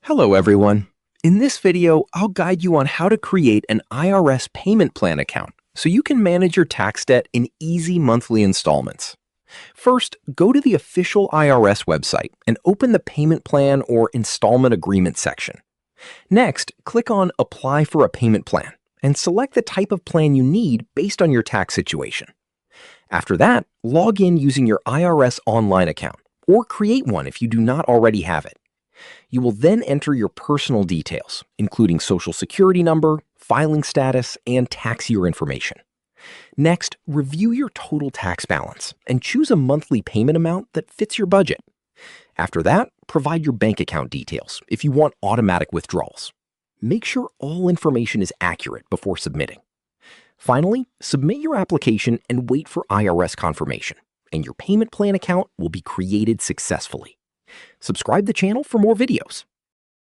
Hello everyone. In this video, I'll guide you on how to create an IRS payment plan account so you can manage your tax debt in easy monthly installments. First, go to the official IRS website and open the payment plan or installment agreement section. Next, click on Apply for a Payment Plan and select the type of plan you need based on your tax situation. After that, log in using your IRS online account or create one if you do not already have it. You will then enter your personal details, including Social Security number, filing status, and tax year information. Next, review your total tax balance and choose a monthly payment amount that fits your budget. After that, provide your bank account details if you want automatic withdrawals. Make sure all information is accurate before submitting. Finally, submit your application and wait for IRS confirmation, and your payment plan account will be created successfully. Subscribe to the channel for more videos.